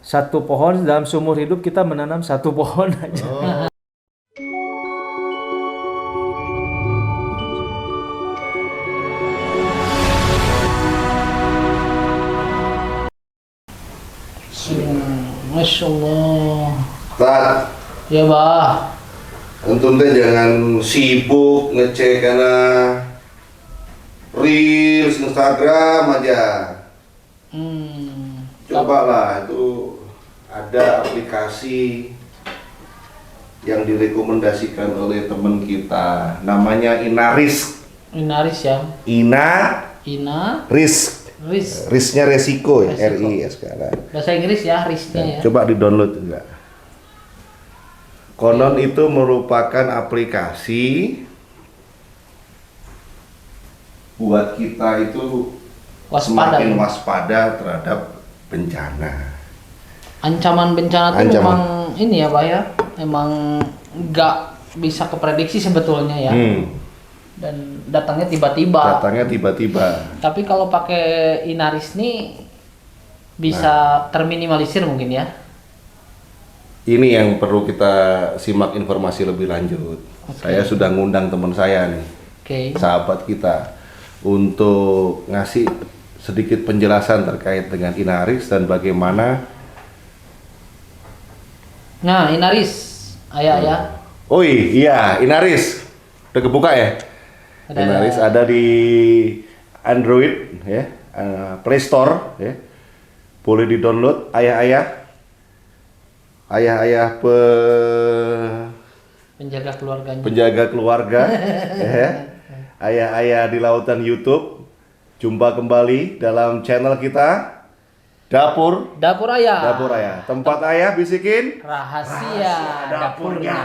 satu pohon dalam seumur hidup kita menanam satu pohon aja. Oh. Masya Allah. Tat, Ya bah. antum teh jangan sibuk ngecek karena reels Instagram aja. Coba lah, itu ada aplikasi yang direkomendasikan oleh teman kita, namanya Inaris. Inaris ya. Ina Ris. Risnya resiko ya, Resiko. RIS sekarang. Bahasa Inggris ya, risnya ya. Coba di-download enggak. Konon itu merupakan aplikasi buat kita itu Waspada. semakin waspada terhadap bencana. Ancaman bencana tuh Ancaman. memang ini ya Pak ya. Emang nggak bisa keprediksi sebetulnya ya. Dan datangnya tiba-tiba. Datangnya tiba-tiba. Tapi kalau pakai Inaris nih bisa terminimalisir mungkin ya. Ini yang perlu kita simak informasi lebih lanjut. Oke. Saya sudah ngundang teman saya nih, Oke. sahabat kita, untuk ngasih sedikit penjelasan terkait dengan Inaris dan bagaimana. Nah, Inaris. Ayah ya. Oh iya, Inaris udah kebuka ya? Ada. Inaris ada di Android ya, Play Store ya. Boleh di-download ayah-ayah Penjaga keluarganya. penjaga keluarga ya. Ayah-ayah di lautan YouTube. Jumpa kembali dalam channel kita Dapur Dapur Ayah. Dapur Ayah. Tempat ayah bisikin Rahasia dapurnya.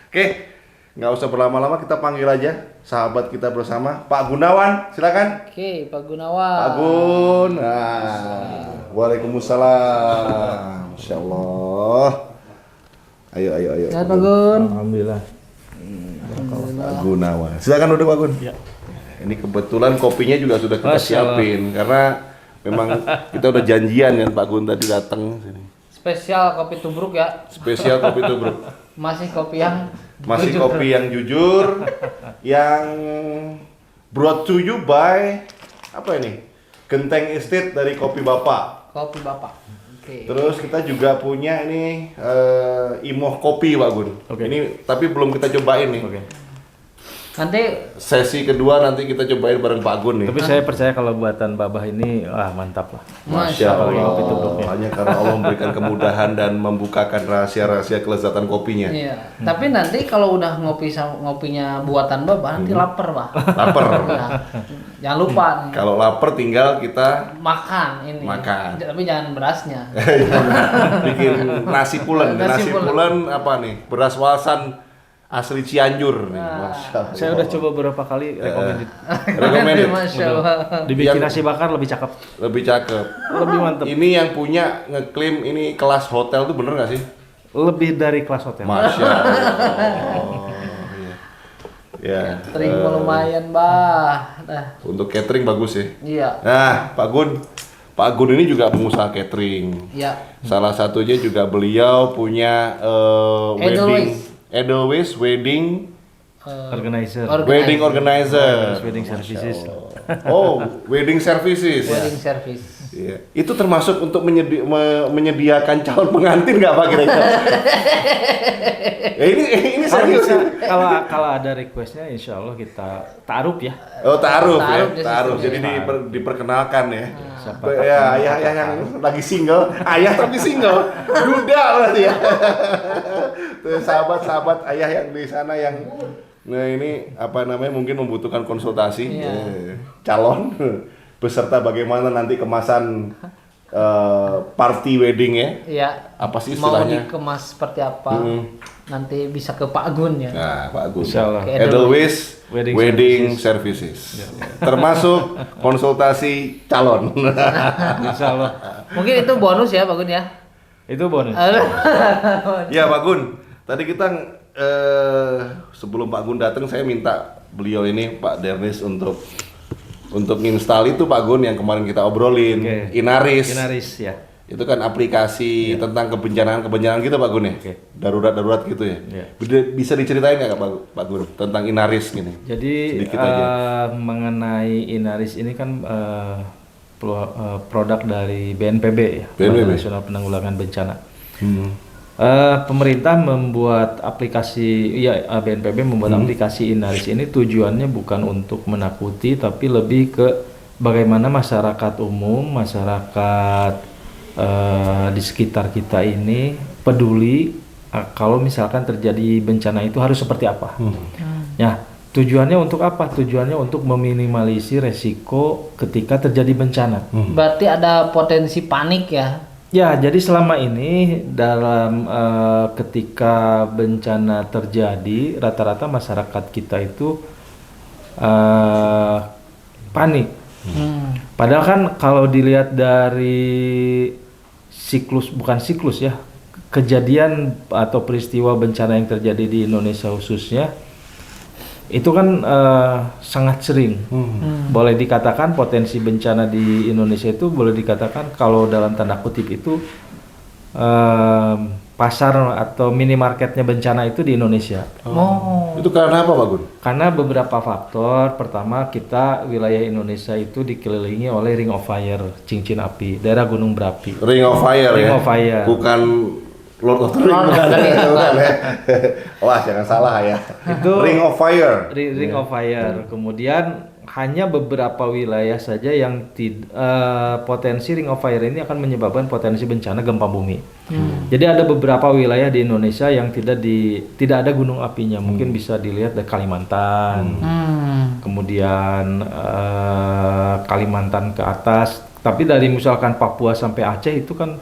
Oke, nggak usah berlama-lama, kita panggil aja sahabat kita bersama, Pak Gunawan, silakan. Oke, Pak Gunawan. Pak Gun. Nah, waalaikumsalam. Masya Allah. Ayo. Ya, Pak Gun. Alhamdulillah. Pak Gunawan. Silakan duduk Pak Gun. Ya. Ini kebetulan kopinya juga sudah kita Masya Allah. siapin karena memang kita udah janjian kan Pak Gun tadi datang sini. Spesial kopi tubruk ya. Spesial kopi tubruk. Masih kopi yang Masih jujur. kopi yang jujur, yang brought to you by apa ini? Genteng Estate dari Kopi Bapak. Kopi Bapak. Oke. Terus kita juga punya ini Imoh Kopi Pak Gun. Oke. Ini tapi belum kita cobain nih. Oke. Nanti Sesi kedua nanti kita cobain bareng Pak Gun nih. Tapi saya percaya kalau buatan Babah ini mantap lah. Masya Allah. Allah. Kopi tubruknya. Hanya karena Allah memberikan kemudahan dan membukakan rahasia-rahasia kelezatan kopinya. iya. Tapi nanti kalau udah ngopinya buatan Bapak nanti lapar, Pak. Lapar. Ya. Jangan lupa nih. Kalau lapar tinggal kita Makan ini. Makan. Tapi jangan berasnya. bikin nasi pulen. Nasi Nasi pulen. pulen apa nih? Beras walsan asli Cianjur nih. Nah. Masya Allah. Saya udah coba beberapa kali recommended. Recommended. Masya Allah. Dibikin Yang- nasi bakar lebih cakep, Lebih cakep. lebih mantep, Ini yang punya ngeklaim ini kelas hotel tuh bener nggak sih? lebih dari kelas hotel. Masya Allah. Ya. Catering lumayan, Bah. Nah, Untuk catering bagus ya. iya. Nah, Pak Gun ini juga pengusaha catering. Iya. Salah satunya juga beliau punya Edelweiss Wedding Organizer, Wedding Organizer. wedding services. Oh, wedding services. Wedding service. Iya. Itu termasuk untuk menyediakan calon pengantin nggak Pak kira-kira? Ya, ini Kalau serius. bisa, kalau ada requestnya, insya Allah kita taruh ya. Oh, taruh Taruh, ya, taruh. Jadi sistemnya. diperkenalkan ya. Siapa Ya, ayah yang lagi single, ayah tapi single, duda berarti ya. Tuh, sahabat-sahabat ayah yang di sana yang, nah ini apa namanya mungkin membutuhkan konsultasi Iya. calon beserta bagaimana nanti kemasan party wedding ya. Iya. Apa sih Mau istilahnya? dikemas seperti apa? Nanti bisa ke Pak Gun ya. Nah, Pak Agus. Insya Allah. Oke. Edelweiss Wedding Wedding Services. Termasuk konsultasi calon. Insya Allah. Mungkin itu bonus ya Pak Gun ya. Itu bonus. Ya Pak Gun, tadi kita sebelum Pak Gun datang saya minta beliau ini Pak Dernis untuk install itu Pak Gun yang kemarin kita obrolin. Oke. Inaris. Inaris ya. Itu kan aplikasi tentang kebencanaan gitu Pak Gun ya? Oke. Darurat-darurat gitu ya? Iya. Bisa diceritain nggak Pak Gun tentang Inaris gini? Jadi Sedikit aja. mengenai Inaris ini kan produk dari BNPB ya, BNPB. Badan Nasional Penanggulangan Bencana. Pemerintah membuat aplikasi, BNPB membuat aplikasi Inaris ini tujuannya bukan untuk menakuti, tapi lebih ke bagaimana masyarakat umum, masyarakat di sekitar kita ini peduli kalau misalkan terjadi bencana itu harus seperti apa. Ya, tujuannya untuk apa? Tujuannya untuk meminimalisir resiko ketika terjadi bencana. Berarti ada potensi panik ya? Ya, jadi selama ini dalam ketika bencana terjadi, rata-rata masyarakat kita itu panik. Padahal kan kalau dilihat dari bukan siklus ya, kejadian atau peristiwa bencana yang terjadi di Indonesia khususnya, itu kan sangat sering. Boleh dikatakan potensi bencana di Indonesia itu boleh dikatakan kalau dalam tanda kutip itu pasar atau minimarketnya bencana itu di Indonesia. Itu karena apa Pak Gun? Karena beberapa faktor. Pertama, kita wilayah Indonesia itu dikelilingi oleh Ring of Fire, cincin api, daerah gunung berapi. Ring of Fire Ring ya? of Fire. Bukan Lord of the Ring. Lord of the Ring. Bukan ya? Wah, jangan salah ya. Itu Ring of Fire. Ring of Fire. Kemudian hanya beberapa wilayah saja yang potensi Ring of Fire ini akan menyebabkan potensi bencana gempa bumi. Jadi ada beberapa wilayah di Indonesia yang tidak ada gunung apinya. Mungkin bisa dilihat dari Kalimantan. Kemudian Kalimantan ke atas. Tapi dari misalkan Papua sampai Aceh itu kan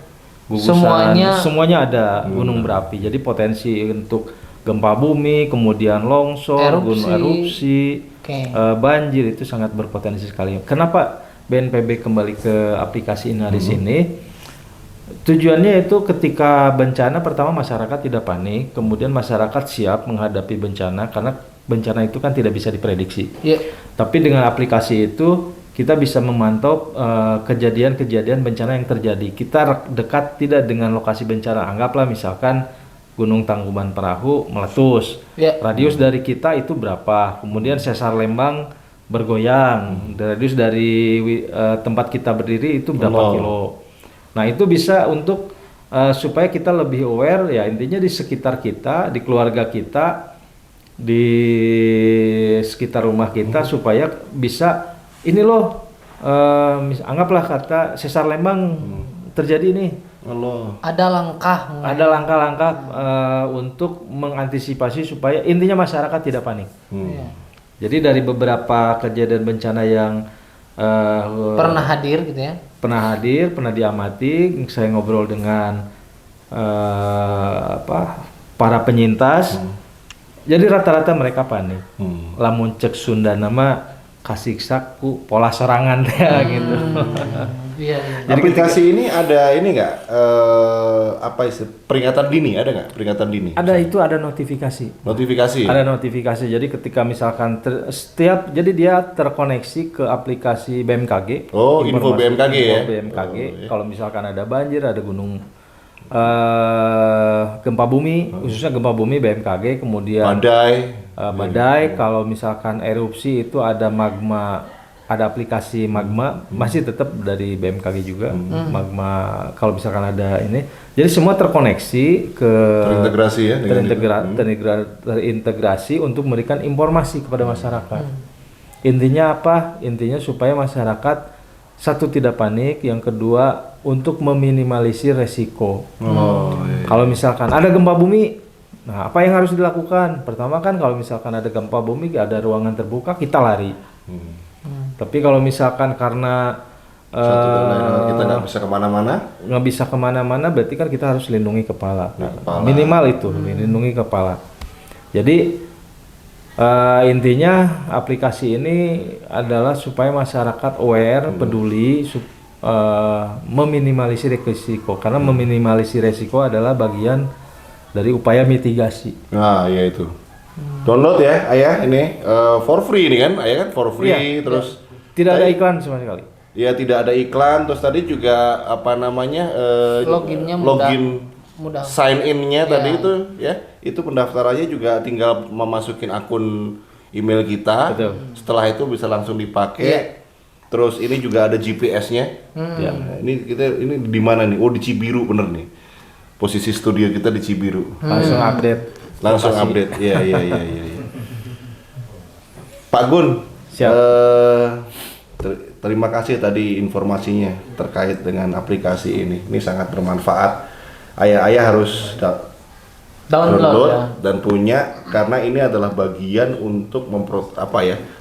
gugusan, semuanya ada gunung berapi. Jadi potensi untuk gempa bumi, kemudian longsor, gunung erupsi, banjir itu sangat berpotensi sekali. Kenapa BNPB kembali ke aplikasi Inaris ini? Tujuannya itu ketika bencana, pertama masyarakat tidak panik, kemudian masyarakat siap menghadapi bencana karena bencana itu kan tidak bisa diprediksi. Tapi dengan aplikasi itu kita bisa memantau kejadian-kejadian bencana yang terjadi. Kita dekat tidak dengan lokasi bencana. Anggaplah misalkan Gunung Tangkuban Perahu meletus. Radius dari kita itu berapa? Kemudian sesar Lembang bergoyang. Radius dari tempat kita berdiri itu berapa kilo? Nah, itu bisa untuk supaya kita lebih aware ya, intinya di sekitar kita, di keluarga kita, di sekitar rumah kita supaya bisa ini loh, anggaplah kata sesar Lembang terjadi nih. Ada langkah-langkah untuk mengantisipasi supaya intinya masyarakat tidak panik. Jadi dari beberapa kejadian bencana yang pernah hadir gitu ya? Pernah diamati, saya ngobrol dengan para penyintas. Jadi rata-rata mereka panik. Lamun cek Sunda nama kasih saku pola serangan gitu. Jadi aplikasi ini ada ini nggak peringatan dini, ada nggak peringatan dini? Ada notifikasi. Ada notifikasi. Jadi ketika misalkan jadi dia terkoneksi ke aplikasi BMKG. Info BMKG ya. BMKG. Kalau misalkan ada banjir, ada gunung gempa bumi, khususnya gempa bumi BMKG, kemudian badai. Kalau misalkan erupsi itu ada magma. Ada aplikasi magma, masih tetap dari BMKG juga. Magma kalau misalkan ada ini. Jadi semua terkoneksi terintegrasi ya, terintegrasi untuk memberikan informasi kepada masyarakat. Intinya apa? Intinya supaya masyarakat satu tidak panik, yang kedua untuk meminimalisir resiko. Kalau misalkan ada gempa bumi, nah apa yang harus dilakukan? Pertama kan kalau misalkan ada gempa bumi, ada ruangan terbuka, kita lari. Tapi kalau misalkan karena kita nggak bisa kemana-mana, berarti kan kita harus lindungi kepala. Minimal itu, lindungi kepala. Jadi intinya aplikasi ini adalah supaya masyarakat aware, peduli, meminimalisir resiko. Karena meminimalisir resiko adalah bagian dari upaya mitigasi. Nah, ya itu. Download ya, Ayah ini for free ini kan, Ayah kan for free terus. Tidak ada iklan sama sekali. ya tidak ada iklan. Terus tadi juga apa namanya Loginnya mudah. Mudah. Sign in-nya Ya. tadi itu ya, itu pendaftarannya juga tinggal memasukin akun email kita. Betul. Setelah itu bisa langsung dipakai. Iya. Terus ini juga ada GPS-nya. Ya, ini di mana nih? Oh, di Cibiru bener nih. Posisi studio kita di Cibiru. Langsung update. Langsung lokasi. update. Iya. Pak Gun. Siap. Terima kasih tadi informasinya terkait dengan aplikasi ini. Ini sangat bermanfaat. Ayah-ayah harus download ya. dan punya, karena ini adalah bagian untuk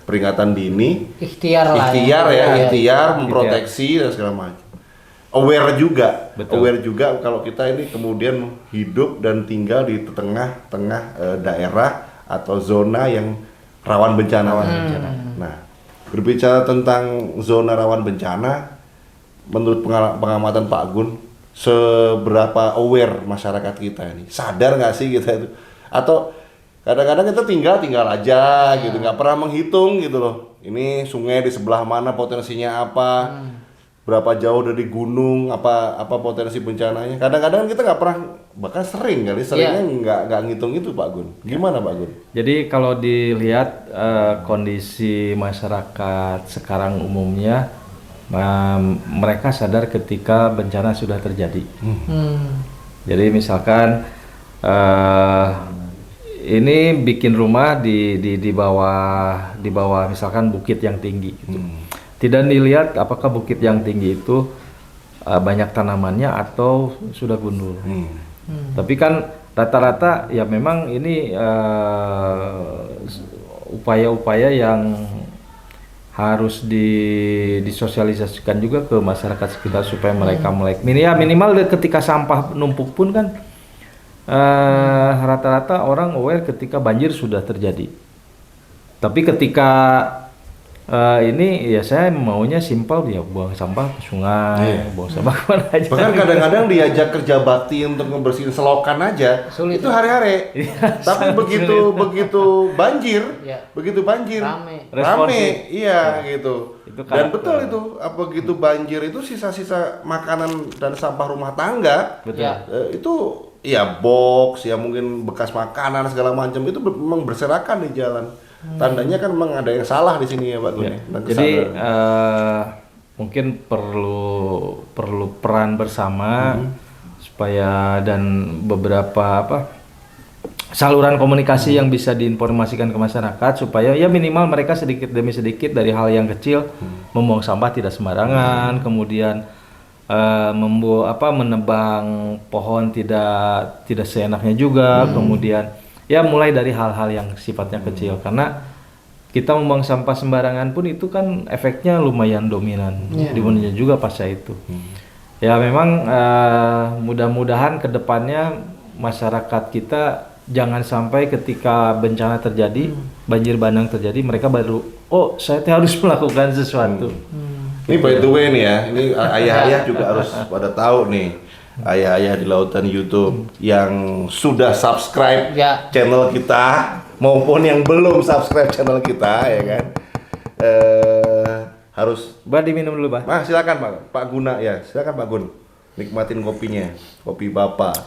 peringatan dini, Ikhtiar lah. ikhtiar ya, Iya. ikhtiar memproteksi dan segala macam. Aware juga, Betul. aware juga kalau kita ini kemudian hidup dan tinggal di tengah-tengah daerah atau zona yang rawan bencana. Nah, berbicara tentang zona rawan bencana, menurut pengamatan Pak Gun, seberapa aware masyarakat kita ini? Sadar nggak sih kita itu? Atau kadang-kadang kita tinggal aja gitu, nggak pernah menghitung gitu loh. Ini sungai di sebelah mana, potensinya apa? Berapa jauh dari gunung, apa potensi bencananya? Kadang-kadang kita nggak pernah, bahkan seringnya nggak ngitung itu Pak Gun. Gimana Pak Gun? Jadi kalau dilihat kondisi masyarakat sekarang umumnya, mereka sadar ketika bencana sudah terjadi. Jadi misalkan ini bikin rumah di bawah misalkan bukit yang tinggi gitu. Tidak dilihat apakah bukit yang tinggi itu banyak tanamannya atau sudah gundul. Tapi kan rata-rata ya memang ini upaya-upaya yang harus disosialisasikan juga ke masyarakat sekitar supaya mereka melek. Minimal ketika sampah numpuk pun kan rata-rata orang aware ketika banjir sudah terjadi. Tapi ketika ini ya saya maunya simpel, ya buang sampah ke sungai, buang sampah kemana aja. Bahkan kadang-kadang diajak kerja bakti untuk membersihin selokan aja, Sulit. itu hari-hari. Tapi begitu banjir, Rame. rame, iya gitu. Itu Dan karakter. betul itu, begitu banjir itu sisa-sisa makanan dan sampah rumah tangga, Betul. Ya. itu ya box, ya mungkin bekas makanan segala macam itu memang berserakan di jalan. Tandanya kan memang ada yang salah di sini ya Pak Gun. Ya. Dan Jadi kesadaran. mungkin perlu peran bersama supaya dan beberapa saluran komunikasi yang bisa diinformasikan ke masyarakat supaya ya minimal mereka sedikit demi sedikit dari hal yang kecil membuang sampah tidak sembarangan, kemudian menebang pohon tidak seenaknya juga, kemudian ya mulai dari hal-hal yang sifatnya kecil, karena kita membuang sampah sembarangan pun itu kan efeknya lumayan dominan di Indonesia juga pasca itu. Ya memang mudah-mudahan kedepannya masyarakat kita jangan sampai ketika bencana terjadi, banjir bandang terjadi, mereka baru saya harus melakukan sesuatu. Ini by the way nih ya, ini ayah-ayah juga harus pada tahu nih, ayah-ayah di lautan YouTube yang sudah subscribe Ya. channel kita maupun yang belum subscribe channel kita ya kan, harus. Bah diminum dulu bah. Nah silakan Pak Guna ya, silakan Pak Gun, nikmatin kopinya, kopi Bapak.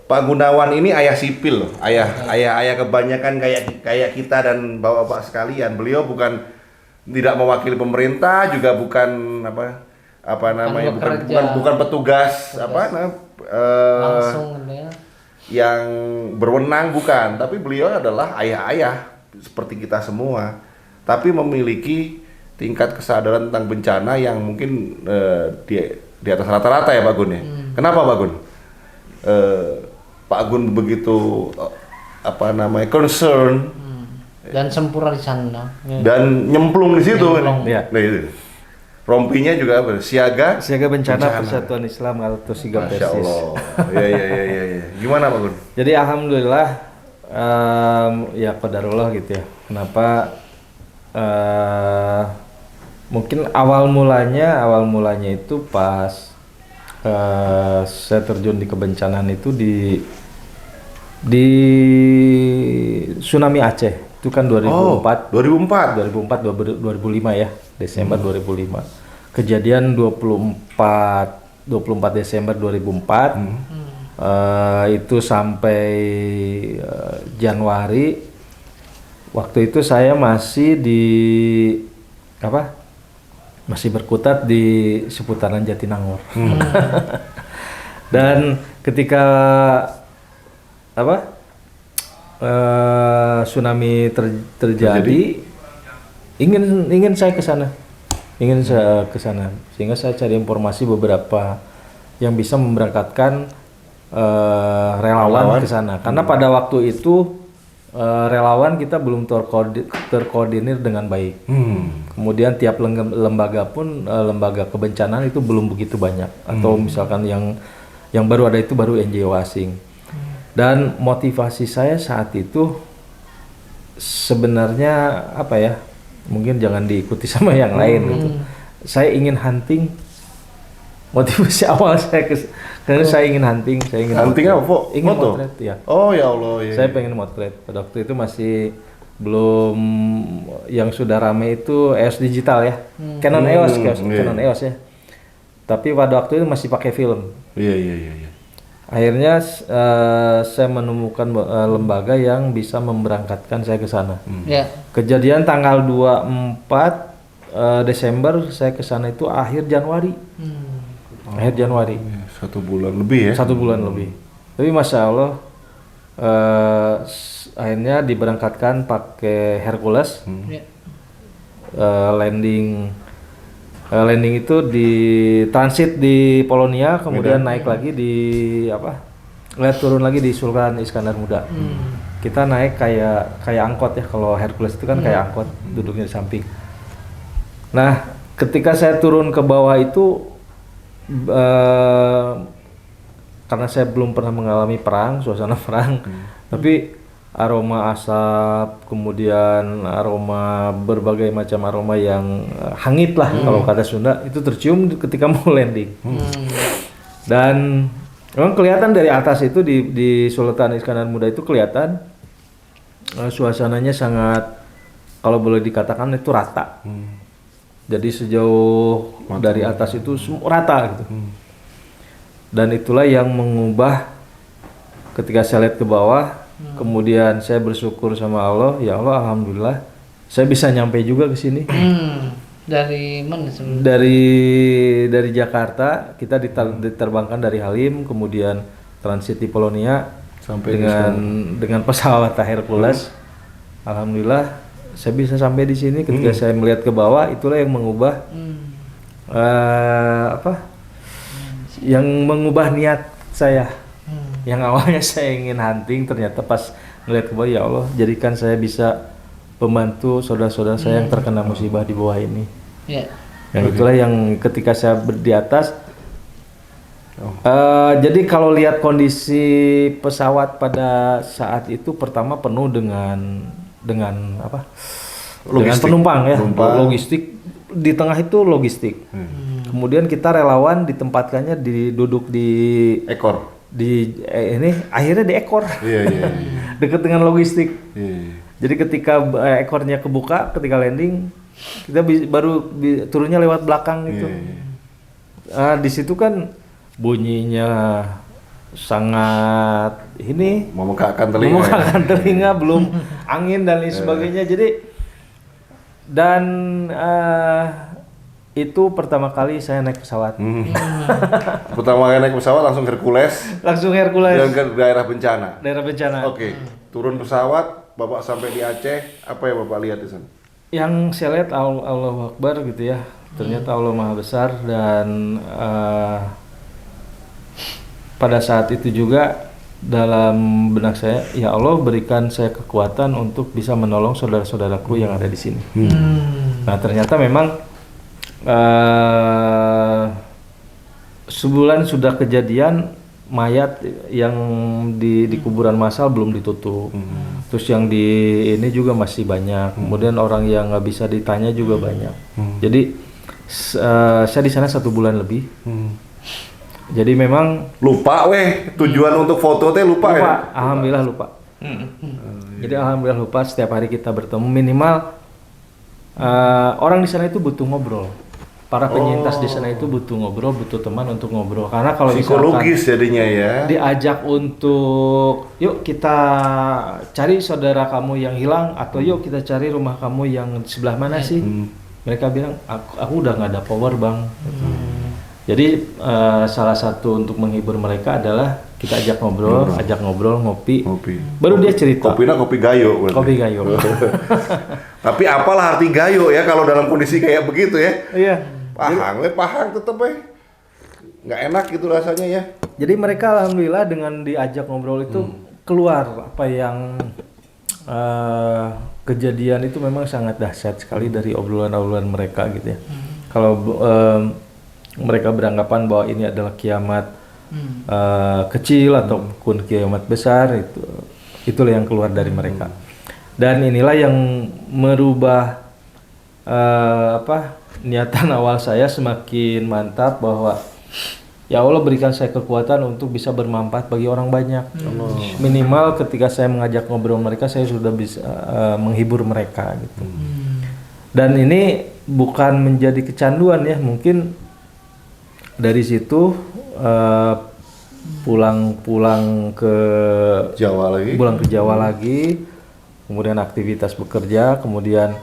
Pak Gunawan ini ayah sipil loh, ayah kebanyakan kayak kita dan bapak-bapak sekalian. Beliau tidak mewakili pemerintah, juga bukan bukan petugas Langsung ya. yang berwenang, bukan, tapi beliau adalah ayah-ayah seperti kita semua, tapi memiliki tingkat kesadaran tentang bencana yang mungkin di atas rata-rata ya Pak Gun ya. Kenapa Pak Gun? Pak Gun begitu concern Dan sempurna di sana. Ya. dan nyemplung di situ. Nyemplung. Ya. Nah, itu. Rompinya juga siaga Bencana Persatuan Islam atau Sigap Masya Persis. Allah. Iya. Gimana Pak Gun? Jadi alhamdulillah ya qadarullah gitu ya. Kenapa mungkin awal mulanya itu pas saya terjun di kebencanaan itu di tsunami Aceh. Itu kan 2004. 2004. 2005 ya, Desember 2005. kejadian 24 Desember 2004. Itu sampai Januari. Waktu itu saya masih masih berkutat di seputaran Jatinangor. Dan ketika tsunami terjadi, ingin saya ke sana. Sehingga saya cari informasi beberapa yang bisa memberangkatkan relawan ke sana. Karena pada waktu itu relawan kita belum terkoordinir dengan baik. Kemudian tiap lembaga pun lembaga kebencanaan itu belum begitu banyak. Atau misalkan yang baru ada itu baru NGO asing. Dan motivasi saya saat itu sebenarnya mungkin jangan diikuti sama yang lain gitu. Saya ingin hunting. Motivasi awal saya karena saya ingin hunting, Hunting apa, Po? Ingin Moto? motret, ya. Oh ya Allah, iya. Saya pengen motret. Pada waktu itu masih belum yang sudah ramai itu EOS digital ya. Canon EOS ya. Tapi pada waktu itu masih pakai film. Iya. Akhirnya saya menemukan lembaga yang bisa memberangkatkan saya ke sana. Ya. Kejadian tanggal 24 Desember saya ke sana itu akhir Januari. Akhir Januari. 1 bulan lebih ya? 1 bulan lebih. Tapi masya Allah akhirnya diberangkatkan pakai Hercules. Landing itu di transit di Polonia, kemudian naik lagi turun lagi di Sultan Iskandar Muda. Kita naik kayak angkot ya, kalau Hercules itu kan kayak angkot, duduknya di samping. Nah, ketika saya turun ke bawah itu karena saya belum pernah mengalami suasana perang, tapi aroma asap, kemudian aroma berbagai macam aroma yang hangit lah kalau kata Sunda itu tercium ketika mau landing. Dan memang kelihatan dari atas itu di Sultan Iskandar Muda itu kelihatan suasananya sangat, kalau boleh dikatakan itu rata. Jadi sejauh dari atas itu semua rata gitu. Dan itulah yang mengubah ketika saya lihat ke bawah, kemudian saya bersyukur sama Allah, ya Allah alhamdulillah saya bisa nyampe juga ke sini. Dari mana sebenarnya? Dari Jakarta kita diterbangkan dari Halim, kemudian transit di Polonia sampai dengan pesawat Hercules. Alhamdulillah saya bisa sampai di sini. Ketika saya melihat ke bawah, itulah yang mengubah yang mengubah niat saya. Yang awalnya saya ingin hunting, ternyata pas melihat ke bawah, ya Allah jadikan saya bisa membantu saudara-saudara saya yang terkena musibah di bawah ini. Yang itulah yang ketika saya di atas. Jadi kalau lihat kondisi pesawat pada saat itu, pertama penuh dengan penumpang ya, logistik. Di tengah itu logistik. Kemudian kita relawan ditempatkannya duduk di ekor. Akhirnya di ekor. Iya. Dekat dengan logistik. Iya. Jadi ketika ekornya kebuka, ketika landing kita baru turunnya lewat belakang gitu. Di situ kan bunyinya sangat memekakkan telinga, belum angin dan lain sebagainya. Jadi itu pertama kali saya naik pesawat. Pertama kali naik pesawat langsung Hercules. Dan ke daerah bencana. Oke. Turun pesawat, Bapak sampai di Aceh, apa yang Bapak lihat di sana? Yang saya lihat Allahu Akbar gitu ya. Ternyata Allah Maha Besar, dan pada saat itu juga dalam benak saya, ya Allah berikan saya kekuatan untuk bisa menolong saudara-saudaraku yang ada di sini. Nah ternyata memang sebulan sudah kejadian, mayat yang di kuburan massal belum ditutup. Terus yang di ini juga masih banyak. Kemudian orang yang nggak bisa ditanya juga banyak. Jadi saya di sana 1 bulan lebih. Jadi memang lupa tujuan untuk foto lupa ya? Alhamdulillah lupa. Jadi alhamdulillah lupa. Setiap hari kita bertemu, minimal orang di sana itu butuh ngobrol. para penyintas di sana itu butuh ngobrol, butuh teman untuk ngobrol. Karena kalau Psikologis jadinya ya. diajak untuk yuk kita cari saudara kamu yang hilang atau yuk kita cari rumah kamu yang sebelah mana sih, mereka bilang aku udah nggak ada power bang. Jadi salah satu untuk menghibur mereka adalah kita ajak ngobrol, ngopi. Baru dia cerita. Kopinya kopi gayo berarti. Kopi gayo. Tapi apalah arti gayo ya kalau dalam kondisi kayak begitu ya? Iya. Pahang tetep nggak enak gitu rasanya ya. Jadi mereka alhamdulillah dengan diajak ngobrol itu keluar apa yang kejadian itu memang sangat dahsyat sekali dari obrolan-obrolan mereka gitu ya. Kalau mereka beranggapan bahwa ini adalah kiamat kecil ataupun kiamat besar, itulah yang keluar dari mereka. Dan inilah yang merubah niatan awal saya semakin mantap bahwa ya Allah berikan saya kekuatan untuk bisa bermanfaat bagi orang banyak. Minimal ketika saya mengajak ngobrol mereka, saya sudah bisa menghibur mereka gitu. Dan ini bukan menjadi kecanduan ya, mungkin dari situ pulang ke Jawa lagi, kemudian aktivitas bekerja, kemudian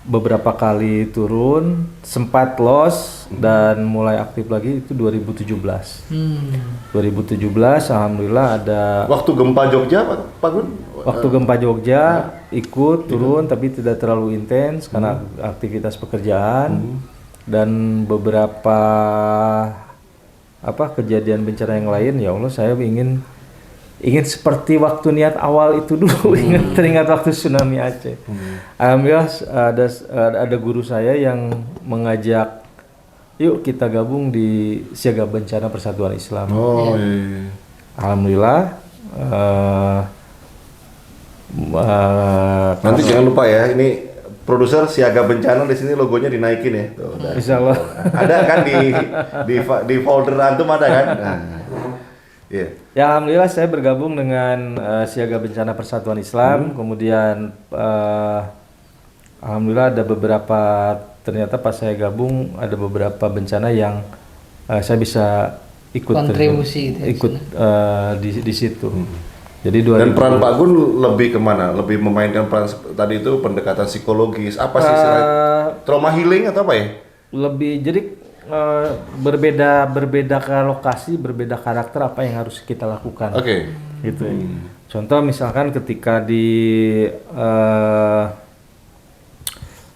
beberapa kali turun, sempat loss dan mulai aktif lagi itu 2017. 2017 alhamdulillah ada waktu gempa Jogja Pak Gun? Waktu gempa Jogja ikut turun tapi tidak terlalu intens karena aktivitas pekerjaan dan beberapa kejadian bencana yang lain. Ya Allah, saya ingin seperti waktu niat awal itu dulu. Teringat waktu tsunami Aceh. Alhamdulillah ada guru saya yang mengajak, yuk kita gabung di Siaga Bencana Persatuan Islam. Iya. Alhamdulillah. Nanti jangan lupa ya, ini produser Siaga Bencana di sini logonya dinaikin ya. Tuh, Insya Allah. Ada kan di folder antum ada kan? Nah, yeah. Ya alhamdulillah saya bergabung dengan Siaga Bencana Persatuan Islam. Kemudian alhamdulillah ada beberapa, ternyata pas saya gabung ada beberapa bencana yang saya bisa kontribusi di situ. Jadi dan peran Pak Gun lebih kemana? Lebih memainkan peran tadi itu pendekatan psikologis, apa sih trauma healing atau apa ya? Lebih jadi berbeda ke lokasi, berbeda karakter apa yang harus kita lakukan. Oke. Gitu. Contoh misalkan ketika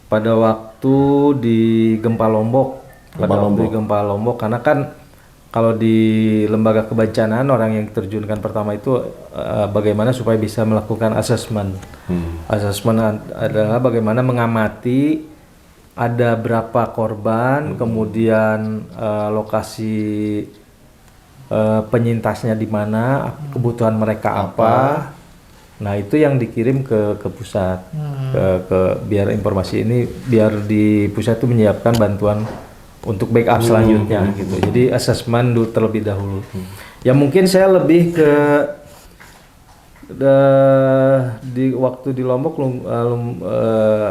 pada waktu di gempa Lombok, karena kan kalau di lembaga kebencanaan orang yang terjunkan pertama itu bagaimana supaya bisa melakukan asesmen. Asesmen adalah bagaimana mengamati ada berapa korban, kemudian lokasi penyintasnya di mana, kebutuhan mereka apa. Nah itu yang dikirim ke pusat, biar informasi ini biar di pusat itu menyiapkan bantuan untuk backup selanjutnya gitu. Jadi asesmen terlebih dahulu. Ya mungkin saya lebih ke waktu di Lombok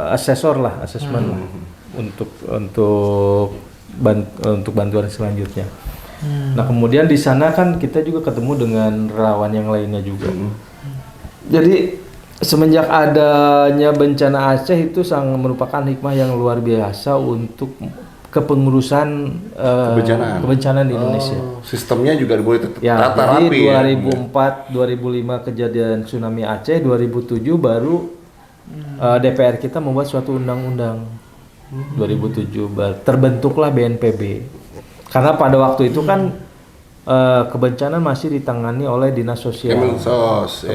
asesmen lah untuk bantuan selanjutnya. Nah kemudian di sana kan kita juga ketemu dengan relawan yang lainnya juga. Jadi semenjak adanya bencana Aceh itu sangat merupakan hikmah yang luar biasa untuk kepengurusan kebencanaan di Indonesia. Sistemnya juga boleh tata rapi. Jadi 2004, 2005 kejadian tsunami Aceh, 2007 baru DPR kita membuat suatu undang-undang. 2007 terbentuklah BNPB. Karena pada waktu itu kan kebencanaan masih ditangani oleh Dinas Sosial. Kemensos.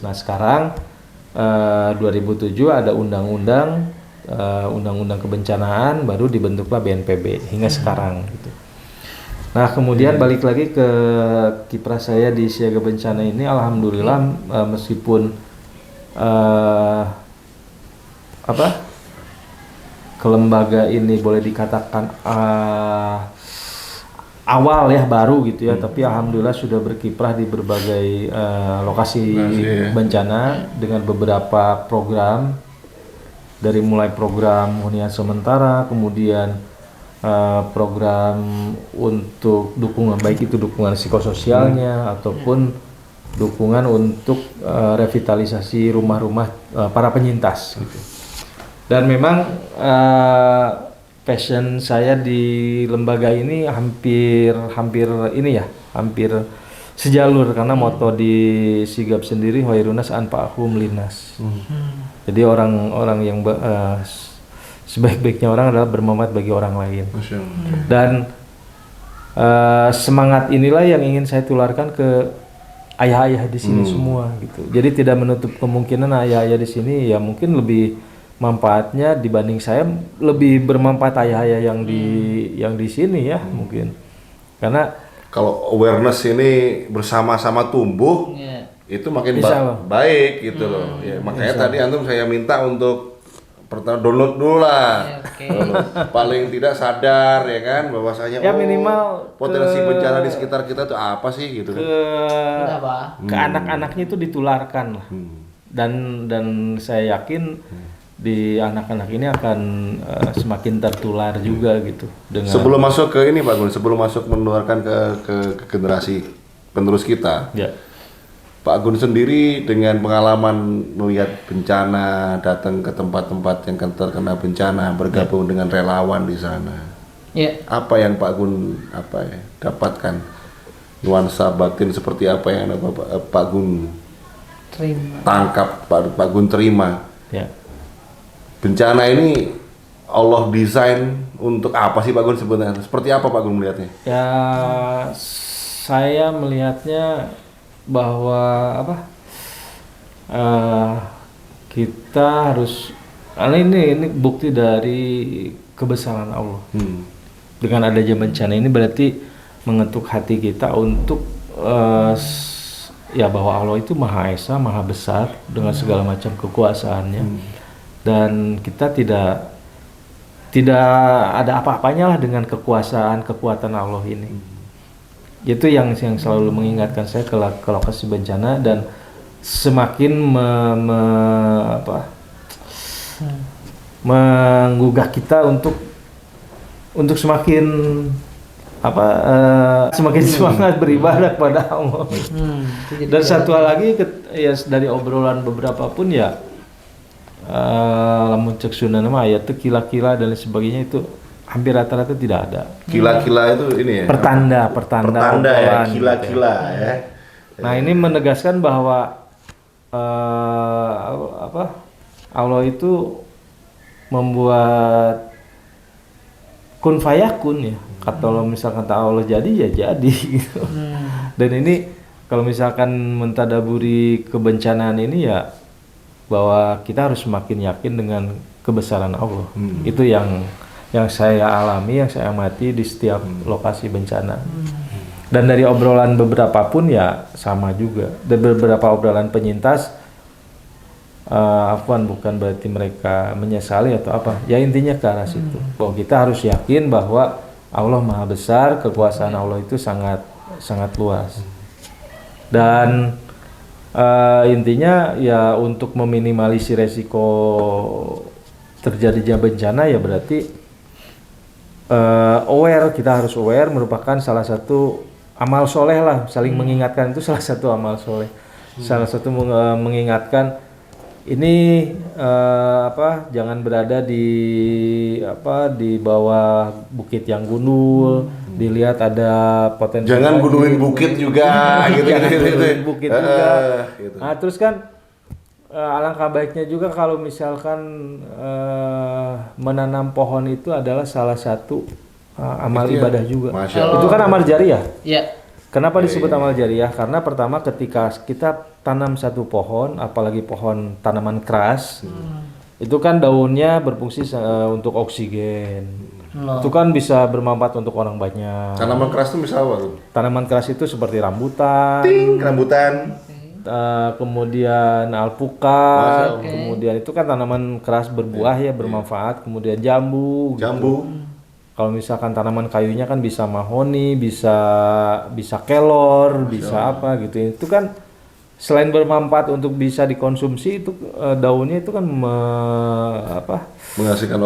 Nah sekarang 2007 ada undang-undang kebencanaan, baru dibentuklah BNPB hingga sekarang gitu. Nah kemudian balik lagi ke kiprah saya di Siaga Bencana ini, alhamdulillah meskipun kelembaga ini boleh dikatakan awal ya, baru gitu ya, tapi alhamdulillah sudah berkiprah di berbagai lokasi bencana dengan beberapa program. Dari mulai program hunian sementara, kemudian program untuk dukungan, baik itu dukungan psikososialnya ataupun dukungan untuk revitalisasi rumah-rumah para penyintas gitu. Dan memang passion saya di lembaga ini hampir sejalur, karena moto di Sigap sendiri Hoirunas Anfa'ahum Linnas. Jadi orang-orang yang sebaik-baiknya orang adalah bermanfaat bagi orang lain. Dan semangat inilah yang ingin saya tularkan ke ayah-ayah di sini semua gitu. Jadi tidak menutup kemungkinan ayah-ayah di sini ya mungkin lebih manfaatnya dibanding saya, lebih bermanfaat ayah-ayah yang di sini ya mungkin. Karena kalau awareness ini bersama-sama tumbuh, itu makin baik gitu loh. Ya, makanya tadi antum saya minta untuk pertama download dulu lah. Paling tidak sadar ya kan bahwasanya ya minimal potensi bencana di sekitar kita tuh apa sih gitu kan. Ke anak-anaknya itu ditularkan lah. Dan saya yakin di anak-anak ini akan semakin tertular juga gitu. Dengan sebelum masuk ke ini Pak Gun, sebelum masuk menularkan ke generasi penerus kita. Ya. Pak Gun sendiri dengan pengalaman melihat bencana, datang ke tempat-tempat yang terkena bencana, bergabung dengan relawan di sana. Apa yang Pak Gun dapatkan? Nuansa batin seperti apa yang Pak Gun tangkap, Pak Gun terima? Ya. Bencana ini Allah desain untuk apa sih Pak Gun sebenarnya? Seperti apa Pak Gun melihatnya? Ya, saya melihatnya bahwa kita harus, karena ini bukti dari kebesaran Allah. Dengan adanya bencana ini berarti mengetuk hati kita untuk ya bahwa Allah itu Maha Esa, Maha Besar dengan segala macam kekuasaannya, dan kita tidak ada apa-apanya lah dengan kekuatan Allah ini. Itu yang selalu mengingatkan saya ke lokasi bencana, dan semakin menggugah kita untuk semakin semakin semangat beribadah kepada Allah. Dan satu hal lagi ya dari obrolan beberapa pun ya lamun cek Sunda nama ayat itu kila-kila dan sebagainya itu hampir rata-rata tidak ada. Kila-kila itu ini ya. Pertanda ya, kila-kila ya. Nah, ini menegaskan bahwa Allah itu membuat kun fayakun ya. Kalau misalkan kata Allah jadi ya jadi gitu. Dan ini kalau misalkan mentadaburi kebencanaan ini ya bahwa kita harus semakin yakin dengan kebesaran Allah. Itu yang saya alami, yang saya amati di setiap lokasi bencana. Dan dari obrolan beberapa pun ya sama juga. Dan beberapa obrolan penyintas, bukan berarti mereka menyesali atau apa. Ya intinya ke arah situ. Bahwa kita harus yakin bahwa Allah Maha Besar, kekuasaan Allah itu sangat luas. Dan intinya ya untuk meminimalisir resiko terjadinya bencana ya berarti kita harus aware, merupakan salah satu amal soleh lah, saling mengingatkan itu salah satu amal soleh. Salah satu mengingatkan ini jangan berada di bawah bukit yang gundul, dilihat ada potensi. Jangan gundulin bukit juga gitu. Bukit juga. Gitu. Nah, terus kan alangkah baiknya juga kalau misalkan menanam pohon itu adalah salah satu amal ibadah juga. Itu kan amal jariah. Iya. Kenapa disebut amal jariah? Karena pertama ketika kita tanam satu pohon, apalagi pohon tanaman keras, itu kan daunnya berfungsi untuk oksigen. Itu kan bisa bermanfaat untuk orang banyak. Tanaman keras itu misal apa tuh? Tanaman keras itu seperti rambutan. Rambutan. Kemudian alpukat, kemudian itu kan tanaman keras berbuah ya bermanfaat, kemudian jambu. Kalau misalkan tanaman kayunya kan bisa mahoni, bisa kelor, bisa apa gitu. Itu kan selain bermanfaat untuk bisa dikonsumsi itu daunnya itu kan menghasilkan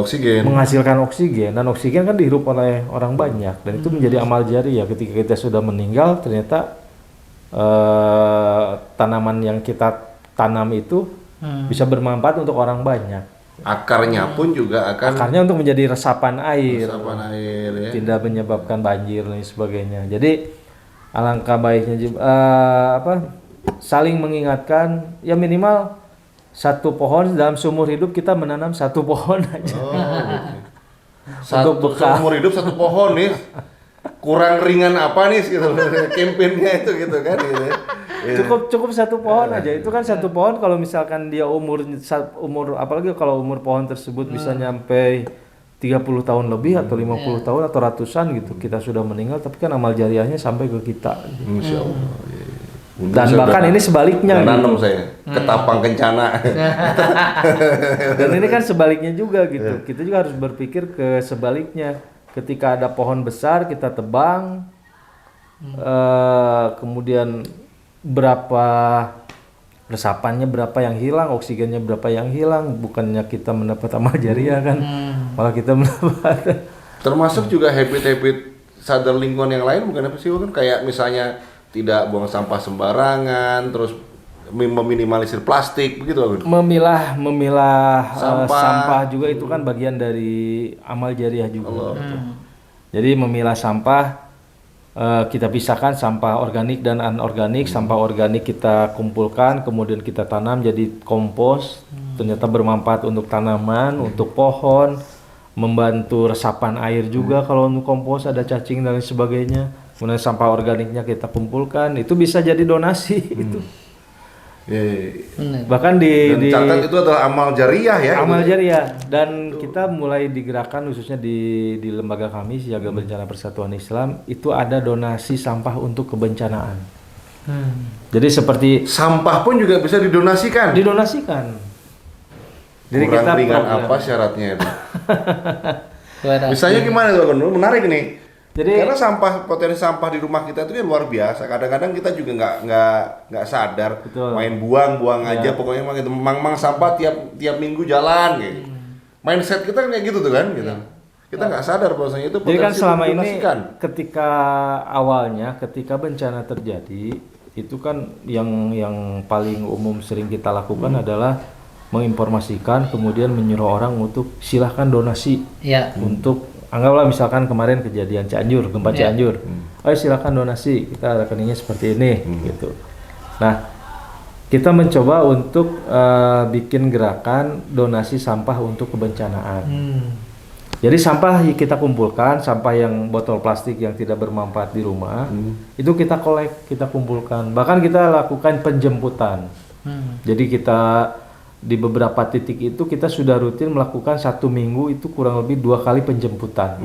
oksigen dan oksigen kan dihirup oleh orang banyak dan itu menjadi amal jariah ketika kita sudah meninggal ternyata tanaman yang kita tanam itu bisa bermanfaat untuk orang banyak. Akarnya pun juga akan Akarnya untuk menjadi resapan air ya. tidak menyebabkan banjir dan sebagainya. Jadi alangkah baiknya saling mengingatkan ya minimal satu pohon dalam seumur hidup kita menanam satu pohon aja. Untuk bekal. Seumur hidup satu pohon nih. Kurang ringan apa nih gitu kampanyenya itu gitu kan gitu. Ya. Cukup satu pohon aja. Itu kan satu pohon kalau misalkan dia umur apalagi kalau umur pohon tersebut bisa nyampe 30 tahun lebih atau 50 tahun atau ratusan gitu kita sudah meninggal tapi kan amal jariahnya sampai ke kita. Insya Allah. Dan bahkan ini sebaliknya nanam saya ketapang kencana. Dan ini kan sebaliknya juga gitu. Kita juga harus berpikir ke sebaliknya. Ketika ada pohon besar kita tebang, kemudian berapa resapannya berapa yang hilang, oksigennya berapa yang hilang, bukannya kita mendapat amal jariah kan, malah kita mendapat. Termasuk juga habit-habit sadar lingkungan yang lain bukan apa sih kan kayak misalnya tidak buang sampah sembarangan, terus meminimalisir plastik begitu kan? Memilah sampah juga itu kan bagian dari amal jariah juga. Jadi memilah sampah kita pisahkan sampah organik dan anorganik. Sampah organik kita kumpulkan, kemudian kita tanam jadi kompos. Ternyata bermanfaat untuk tanaman, untuk pohon, membantu resapan air juga kalau untuk kompos ada cacing dan lain sebagainya. Kemudian sampah organiknya kita kumpulkan, itu bisa jadi donasi itu. Bahkan catat itu adalah amal jariah ya. Amal jariah dan kita mulai digerakkan khususnya di lembaga kami Siaga Bencana Persatuan Islam itu ada donasi sampah untuk kebencanaan. Jadi seperti sampah pun juga bisa didonasikan. Jadi kita ringan apa syaratnya itu? Misalnya gimana tuh? Menarik nih. Jadi karena potensi sampah di rumah kita itu kan luar biasa. Kadang-kadang kita juga nggak sadar. Betul. Main buang aja pokoknya gitu. Mang sampah tiap minggu jalan gitu. Mindset kita kayak gitu tuh kan gitu. Kita nggak sadar bahwasanya itu potensi. Jadi kan selama ini ketika bencana terjadi itu kan yang paling umum sering kita lakukan adalah menginformasikan kemudian menyuruh orang untuk silahkan donasi untuk anggaplah misalkan kemarin kejadian Cianjur, gempa Cianjur. Ayo silakan donasi, kita rekeningnya seperti ini gitu. Nah, kita mencoba untuk bikin gerakan donasi sampah untuk kebencanaan. Jadi sampah kita kumpulkan, sampah yang botol plastik yang tidak bermanfaat di rumah, itu kita kita kumpulkan. Bahkan kita lakukan penjemputan. Jadi kita di beberapa titik itu kita sudah rutin melakukan 1 minggu itu kurang lebih 2 kali penjemputan.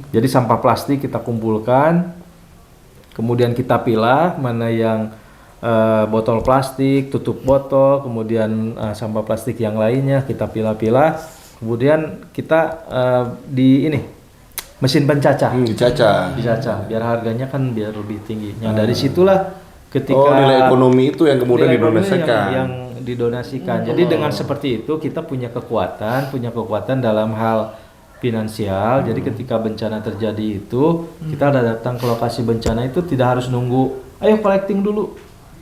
Jadi sampah plastik kita kumpulkan, kemudian kita pilah mana yang botol plastik, tutup botol, kemudian sampah plastik yang lainnya kita pilah-pilah, kemudian kita mesin pencacah, dicacah, biar harganya kan biar lebih tinggi. Dari situlah ketika nilai ekonomi itu yang kemudian didonasikan. Yang didonasikan. Jadi dengan seperti itu kita punya kekuatan dalam hal finansial. Jadi ketika bencana terjadi itu kita datang ke lokasi bencana itu tidak harus nunggu, ayo collecting dulu.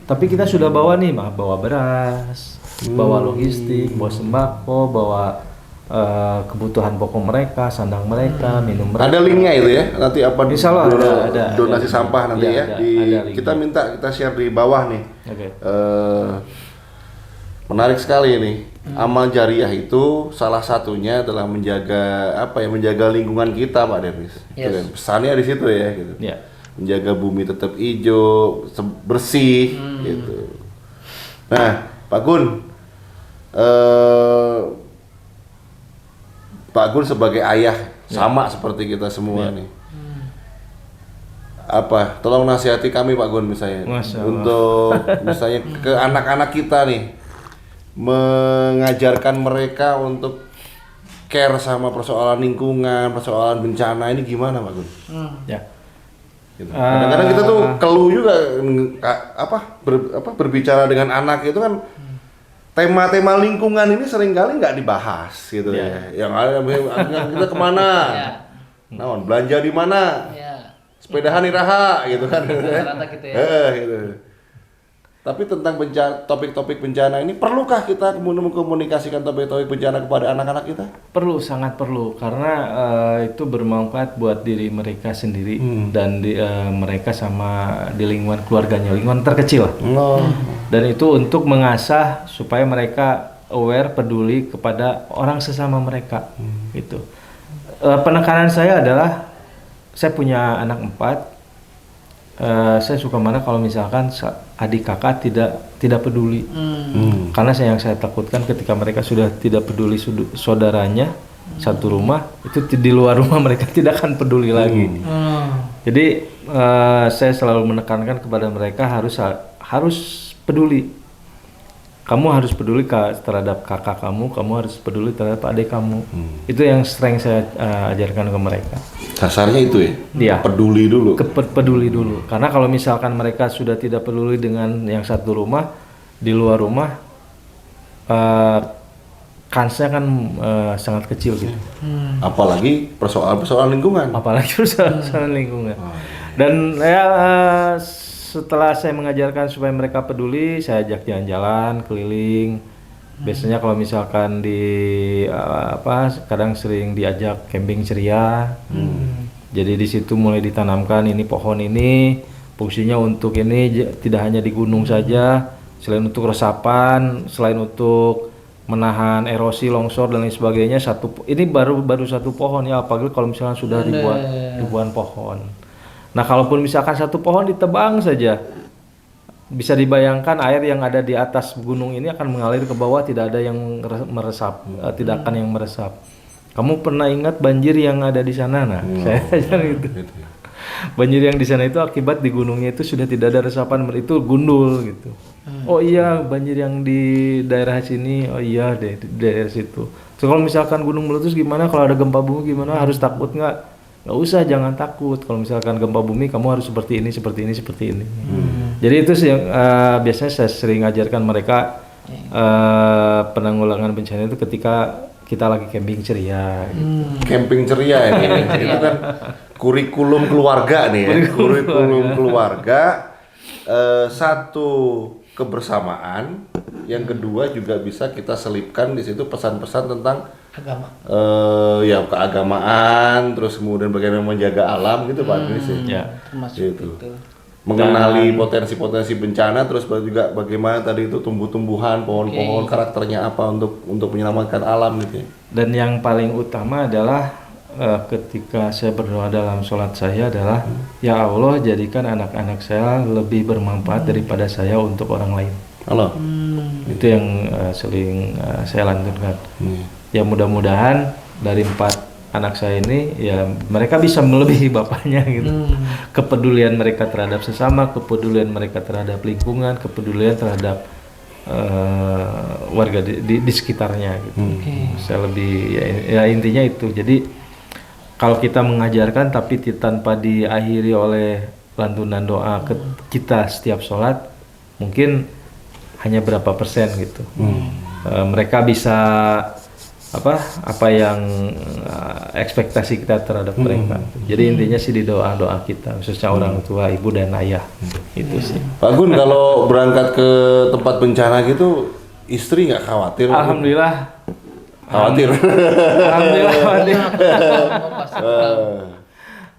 Tapi kita sudah bawa nih, bawa beras, bawa logistik, bawa sembako, bawa kebutuhan pokok mereka, sandang mereka, minum mereka. Ada linknya itu ya, nanti apa? Insya Allah ada donasi sampah nanti ya. Kita minta kita share di bawah nih. Menarik sekali ini. Amal jariah itu salah satunya adalah menjaga lingkungan kita, Pak Devis. Yes. Pesannya di situ ya gitu. Menjaga bumi tetap hijau, bersih gitu. Nah, Pak Gun Pak Gun sebagai ayah sama seperti kita semua nih. Tolong nasihati kami Pak Gun misalnya untuk misalnya ke anak-anak kita nih, mengajarkan mereka untuk care sama persoalan lingkungan, persoalan bencana ini gimana Pak Gun? Gitu. Kadang-kadang kita tuh keluh juga berbicara dengan anak itu kan tema-tema lingkungan ini seringkali nggak dibahas gitu ya. Yang ada kita kemana? Naon belanja di mana? Sepedahan iraha gitu kan. Rata-rata gitu ya. Gitu. Tapi tentang topik-topik bencana ini, perlukah kita mengkomunikasikan topik-topik bencana kepada anak-anak kita? Perlu, sangat perlu, karena itu bermanfaat buat diri mereka sendiri dan mereka sama di lingkungan keluarganya, lingkungan terkecil. Dan itu untuk mengasah supaya mereka aware, peduli kepada orang sesama mereka. Gitu. Penekanan saya adalah, saya punya anak 4. Saya suka mana kalau misalkan adik kakak tidak peduli, karena yang saya takutkan ketika mereka sudah tidak peduli saudaranya satu rumah, itu di luar rumah mereka tidak akan peduli lagi. Jadi saya selalu menekankan kepada mereka harus peduli. Kamu harus peduli terhadap kakak kamu harus peduli terhadap adik kamu. Itu yang sering saya ajarkan ke mereka. Dasarnya itu ya? Iya. Peduli dulu. Peduli dulu. Karena kalau misalkan mereka sudah tidak peduli dengan yang satu rumah, di luar rumah, kansnya kan sangat kecil gitu. Apalagi persoalan lingkungan. Persoalan lingkungan. Dan setelah saya mengajarkan supaya mereka peduli, saya ajak jalan-jalan keliling. Biasanya kalau misalkan kadang sering diajak camping ceria. Jadi di situ mulai ditanamkan ini pohon ini fungsinya untuk ini tidak hanya di gunung saja, selain untuk resapan, selain untuk menahan erosi, longsor dan lain sebagainya. Ini baru satu pohon ya, apalagi kalau misalkan sudah ribuan pohon. Nah, kalaupun misalkan satu pohon ditebang saja, bisa dibayangkan air yang ada di atas gunung ini akan mengalir ke bawah, tidak ada yang meresap, tidak akan yang meresap. Kamu pernah ingat banjir yang ada di sana? Nah, saya ajar itu. Banjir yang di sana itu akibat di gunungnya itu sudah tidak ada resapan, itu gundul gitu. Oh iya, banjir yang di daerah sini, oh iya di daerah situ. So, kalau misalkan gunung meletus gimana? Kalau ada gempa bumi gimana? Harus takut nggak? Nggak usah, jangan takut. Kalau misalkan gempa bumi, kamu harus seperti ini. Jadi itu sih yang biasanya saya sering ajarkan mereka penanggulangan bencana itu ketika kita lagi camping ceria. Camping ceria ya. Itu kan kurikulum keluarga nih ya. Kurikulum keluarga, satu kebersamaan, yang kedua juga bisa kita selipkan di situ pesan-pesan tentang Agama. Keagamaan, terus kemudian bagaimana menjaga alam gitu Pak Agris Ya. Termasuk gitu. itu. Mengenali potensi-potensi bencana, terus juga bagaimana tadi itu tumbuh-tumbuhan, pohon-pohon, karakternya apa untuk menyelamatkan alam gitu ya. Dan yang paling utama adalah ketika saya berdoa dalam sholat saya adalah ya Allah, jadikan anak-anak saya lebih bermanfaat daripada saya untuk orang lain. Halo. Itu yang sering saya lantunkan. Ya mudah-mudahan dari 4 anak saya ini ya mereka bisa melebihi bapaknya gitu. Kepedulian mereka terhadap sesama, kepedulian mereka terhadap lingkungan, kepedulian terhadap warga di sekitarnya gitu. Saya lebih ya intinya itu. Jadi kalau kita mengajarkan tapi tanpa diakhiri oleh lantunan doa ke kita setiap sholat, mungkin hanya berapa persen gitu. Mereka bisa apa yang ekspektasi kita terhadap mereka. Jadi intinya sih di doa kita, khususnya orang tua, ibu dan ayah. Itu sih. Pak Gun, kalau berangkat ke tempat bencana gitu, istri nggak khawatir? Alhamdulillah. Khawatir.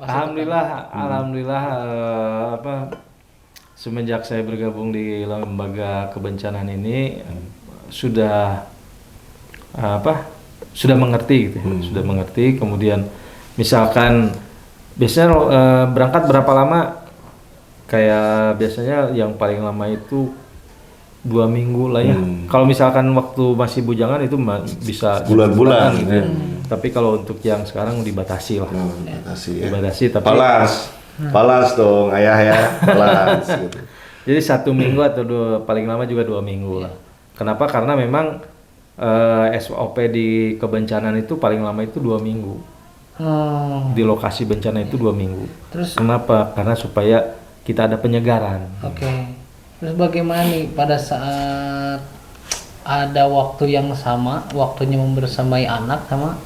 Alhamdulillah. Semenjak saya bergabung di lembaga kebencanaan ini sudah mengerti gitu ya. Sudah mengerti. Kemudian misalkan biasanya berangkat berapa lama? Kayak biasanya yang paling lama itu 2 minggu lah ya. Kalau misalkan waktu masih bujangan itu bisa bulan-bulan gitu. Tapi kalau untuk yang sekarang dibatasi lah. Dibatasi tapi Palas dong ayah ya. Palas gitu. Jadi 1 minggu atau paling lama juga 2 minggu lah. Kenapa? Karena memang SOP di kebencanaan itu paling lama itu 2 minggu. di lokasi bencana itu 2 minggu. Terus Kenapa? Karena supaya kita ada penyegaran. oke. Terus bagaimana nih pada saat ada waktu yang sama, waktunya membersamai anak sama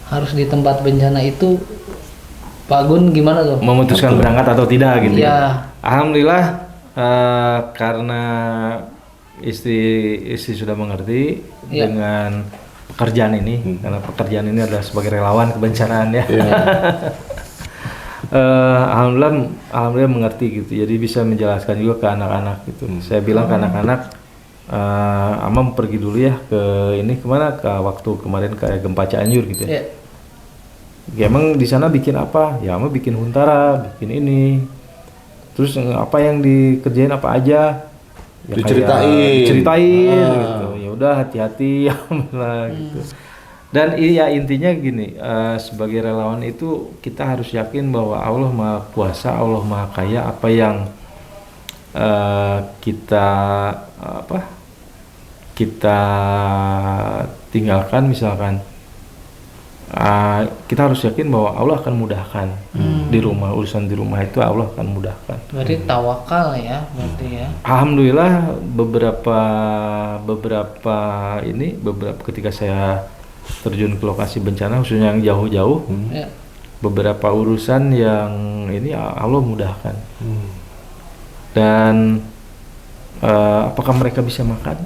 harus di tempat bencana itu, Pak Gun gimana tuh? Memutuskan berangkat atau tidak gitu Iya. ya. Alhamdulillah karena istri sudah mengerti Iya. dengan pekerjaan ini, karena pekerjaan ini adalah sebagai relawan kebencanaan ya. Alhamdulillah mengerti gitu. Jadi bisa menjelaskan juga ke anak-anak gitu. Saya bilang ke anak-anak, Amam pergi dulu ya ke ini kemana, ke waktu kemarin kayak gempa Cianjur gitu ya. Iya. Ya, emang di sana bikin apa? Ya Amam bikin huntara, bikin ini. Terus apa yang dikerjain apa aja? Ya, diceritain gitu. Ya udah hati-hati alhamdulillah gitu. Dan ya intinya gini, sebagai relawan itu kita harus yakin bahwa Allah Maha Kuasa, Allah Maha Kaya. Apa yang kita tinggalkan misalkan, kita harus yakin bahwa Allah akan mudahkan di rumah, urusan di rumah itu Allah akan mudahkan. Berarti tawakal ya, berarti ya. Alhamdulillah beberapa ketika saya terjun ke lokasi bencana khususnya yang jauh-jauh, Ya. beberapa urusan yang ini Allah mudahkan. Dan apakah mereka bisa makan?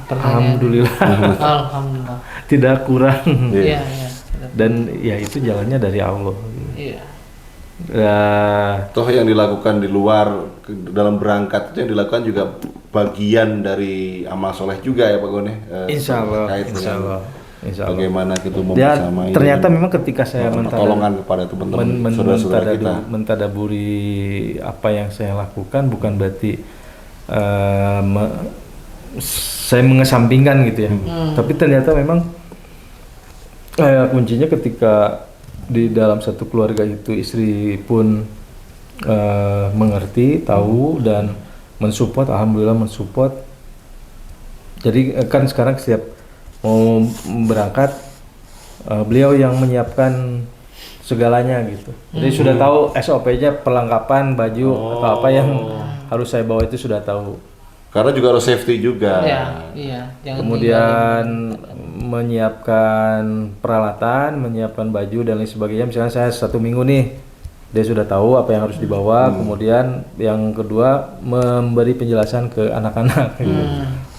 Pertanyaan. Alhamdulillah. Alhamdulillah. Tidak kurang. Iya, iya. Dan ya itu jalannya dari Allah. Iya. Toh yang dilakukan di luar dalam berangkat itu yang dilakukan juga bagian dari amal soleh juga ya Pak Gone. Insya Allah. Terkait dengan Insya Allah. bagaimana kita Dan membersamai. ternyata memang ketika saya pertolongan kepada teman-teman saudara-saudara kita. mentadaburi apa yang saya lakukan bukan berarti saya mengesampingkan gitu ya. Tapi ternyata memang kuncinya ketika di dalam satu keluarga itu istri pun mengerti, tahu dan mensupport, alhamdulillah mensupport. Jadi kan sekarang setiap mau berangkat beliau yang menyiapkan segalanya gitu. Jadi sudah tahu SOP-nya, perlengkapan baju atau apa yang harus saya bawa itu sudah tahu. Karena juga harus safety juga. Iya, iya. Jangan Kemudian menyiapkan peralatan, menyiapkan baju dan lain sebagainya. Misalnya saya 1 minggu nih, dia sudah tahu apa yang harus dibawa. Kemudian yang kedua memberi penjelasan ke anak-anak,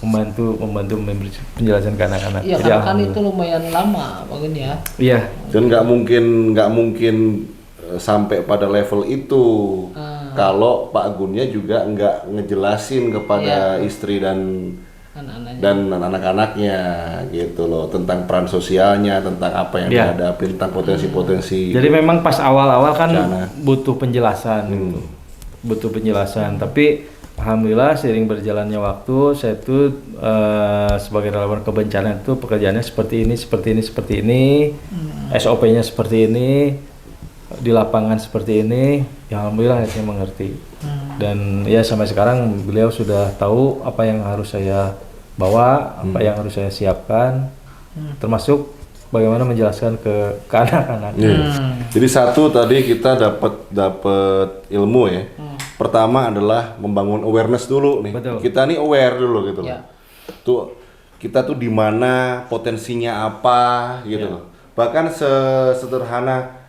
membantu memberi penjelasan ke anak-anak. Iya, Jadi karena kan itu alhamdulillah. lumayan lama, Pak Gun ya. Iya, Dan nggak mungkin sampai pada level itu kalau Pak Gunnya juga nggak ngejelasin kepada istri dan Anak-anaknya. anak-anaknya gitu loh tentang peran sosialnya, tentang apa yang dihadapi, tentang potensi-potensi. jadi memang pas awal-awal kan Bencana. butuh penjelasan gitu. Butuh penjelasan, tapi alhamdulillah seiring berjalannya waktu saya tuh sebagai relawan kebencanaan itu pekerjaannya seperti ini, SOP-nya seperti ini, di lapangan seperti ini, ya alhamdulillah saya mengerti. Dan ya sampai sekarang beliau sudah tahu apa yang harus saya bawa, apa yang harus saya siapkan, termasuk bagaimana menjelaskan ke anak-anak. Jadi satu tadi kita dapat ilmu ya. Pertama adalah membangun awareness dulu nih. Betul. Kita nih aware dulu gitu loh. Ya. Tuh kita tuh di mana, potensinya apa gitu loh. Bahkan sesederhana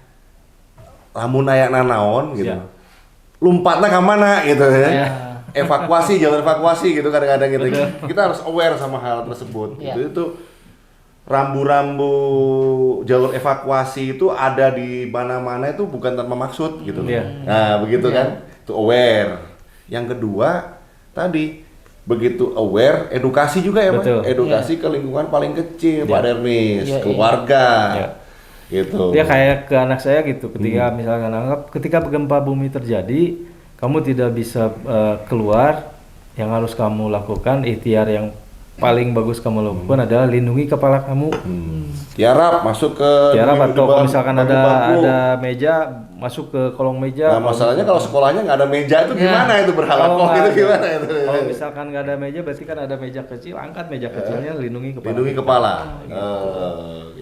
lamun aya nanaon gitu. Lompatnya ke mana gitu ya. Evakuasi, jalur evakuasi gitu kadang-kadang gitu. Kita harus aware sama hal tersebut. Ya. Gitu. Itu rambu-rambu jalur evakuasi itu ada di mana-mana itu bukan tanpa maksud gitu. Nah, begitu kan? Itu aware. Yang kedua, tadi begitu aware, edukasi juga ya, Pak. Edukasi ke lingkungan paling kecil, Pak Dermis, keluarga. Gitu. Dia kayak ke anak saya gitu, ketika misalkan anggap ketika gempa bumi terjadi, kamu tidak bisa keluar, yang harus kamu lakukan, ikhtiar yang paling bagus kamu lakukan adalah lindungi kepala kamu. Tiarap masuk ke Tiarap atau kalau misalkan ada meja, masuk ke kolong meja. Nah, masalahnya kalau sekolahnya nggak ada meja itu gimana itu berhalangkong itu gimana itu? Kalau misalkan nggak ada meja, berarti kan ada meja kecil, angkat meja kecilnya, lindungi kepala. Lindungi kepala.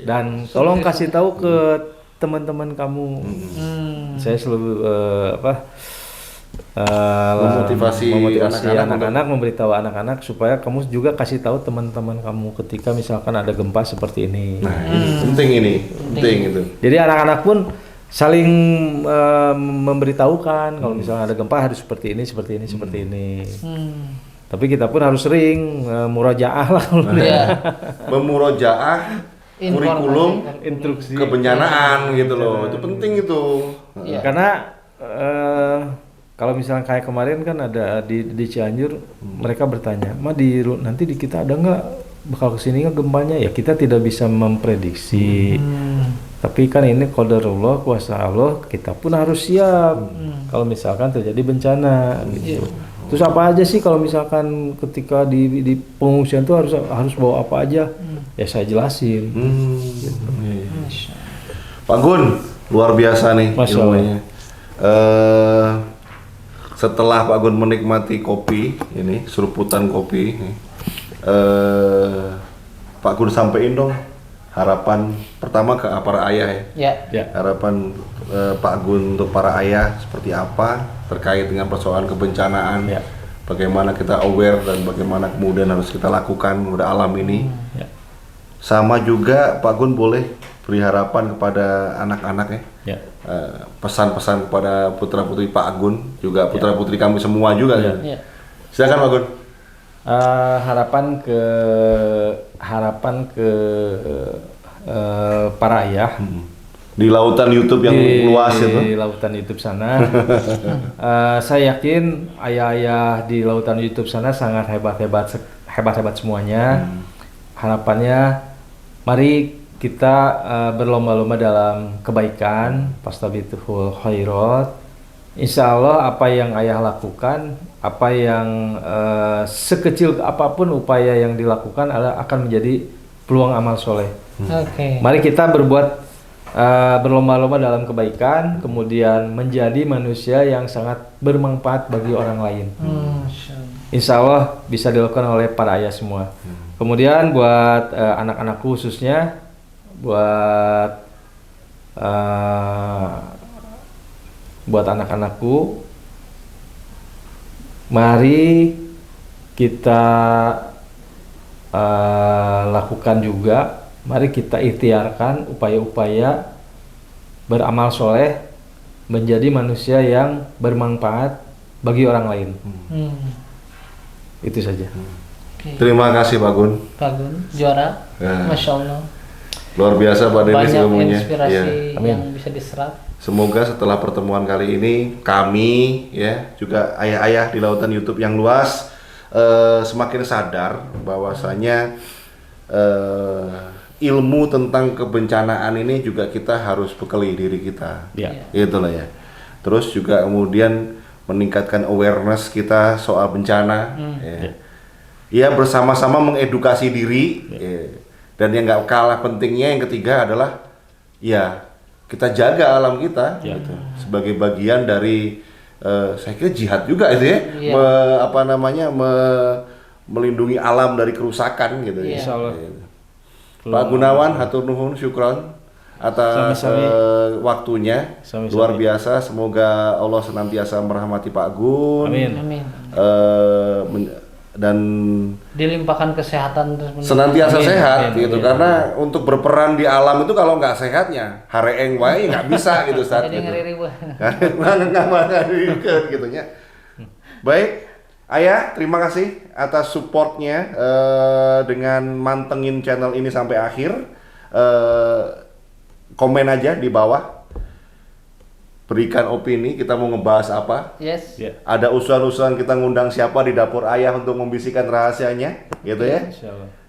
Dan tolong kasih tahu ke teman-teman kamu. Saya selalu Memotivasi anak-anak, memberitahu anak-anak supaya kamu juga kasih tahu teman-teman kamu ketika misalkan ada gempa seperti ini. Nah, ini penting itu. Jadi anak-anak pun saling memberitahukan kalau misalnya ada gempa harus seperti ini, seperti ini, seperti ini. Tapi kita pun harus sering murojaah lah. Memurojaah kurikulum Instruksi kebencanaan gitu loh. Itu penting itu. Karena kalau misalnya kayak kemarin kan ada di Cianjur, mereka bertanya, nanti di kita ada nggak bakal kesini nggak gempanya? Ya kita tidak bisa memprediksi. Tapi kan ini qadarullah, kuasa Allah, kita pun harus siap kalau misalkan terjadi bencana. Gitu. Terus apa aja sih kalau misalkan ketika di pengungsian tuh harus bawa apa aja? Ya saya jelasin. Gitu. Pak Gun, luar biasa nih ilmunya. Setelah Pak Gun menikmati kopi ini, seruputan kopi nih, Pak Gun sampein dong harapan pertama ke para ayah ya. Harapan Pak Gun untuk para ayah seperti apa terkait dengan persoalan kebencanaan, bagaimana kita aware dan bagaimana kemudian harus kita lakukan pada alam ini. Sama juga Pak Gun boleh beri harapan kepada anak-anak ya. Pesan-pesan kepada putra-putri Pak Gun, juga putra-putri kami semua juga. Silakan Pak Gun. Harapan ke para ayah di lautan YouTube yang luas itu. Di lautan YouTube sana, saya yakin ayah-ayah di lautan YouTube sana sangat hebat semuanya. Harapannya, mari kita berlomba-lomba dalam kebaikan, fastabiqul khairat. Insya Allah apa yang ayah lakukan, apa yang sekecil apapun upaya yang dilakukan akan menjadi peluang amal soleh. Mari kita berlomba-lomba dalam kebaikan, kemudian menjadi manusia yang sangat bermanfaat bagi orang lain. Insya Allah bisa dilakukan oleh para ayah semua. Kemudian buat anak-anakku khususnya, buat anak-anakku, mari kita lakukan juga, mari kita ikhtiarkan upaya-upaya beramal soleh, menjadi manusia yang bermanfaat bagi orang lain. Itu saja. Terima kasih Pak Gun. Pak Gun, juara. Masya Allah. Luar biasa Pak Denis ilmunya. Banyak inspirasi yang bisa diserap. Semoga setelah pertemuan kali ini kami ya juga ayah-ayah di lautan YouTube yang luas semakin sadar bahwasanya ilmu tentang kebencanaan ini juga kita harus bekali diri kita. Itulah ya. Terus juga kemudian meningkatkan awareness kita soal bencana. Ya bersama-sama mengedukasi diri. Dan yang nggak kalah pentingnya yang ketiga adalah ya kita jaga alam kita gitu. Sebagai bagian dari saya kira jihad juga itu ya, melindungi alam dari kerusakan gitu ya. Pak Gunawan, hatur nuhun, syukron atas waktunya. Luar biasa, semoga Allah senantiasa merahmati Pak Gun. Amin. Dan dilimpahkan kesehatan senantiasa sehat gitu. Karena untuk berperan di alam itu kalau nggak sehatnya hareeng wae nggak bisa gitu Ustaz. Jadi ngeri ribu. Gitu nya. Baik, Ayah, terima kasih atas supportnya dengan mantengin channel ini sampai akhir. Komen aja di bawah. Berikan opini, kita mau ngebahas apa. Ada usulan-usulan kita ngundang siapa di dapur ayah untuk membisikkan rahasianya, gitu ya.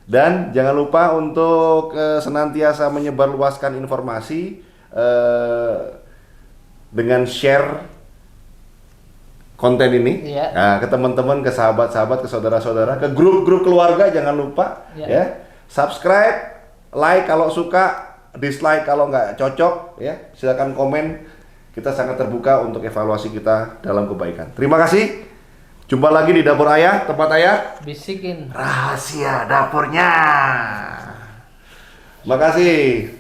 Dan jangan lupa untuk senantiasa menyebarluaskan informasi dengan share konten ini ke teman-teman, ke sahabat-sahabat, ke saudara-saudara, ke grup-grup keluarga. Jangan lupa ya, subscribe, like kalau suka, dislike kalau nggak cocok ya. Silakan komen. Kita sangat terbuka untuk evaluasi kita dalam kebaikan. Terima kasih. Jumpa lagi di Dapur Ayah, tempat Ayah bisikin rahasia dapurnya. Makasih.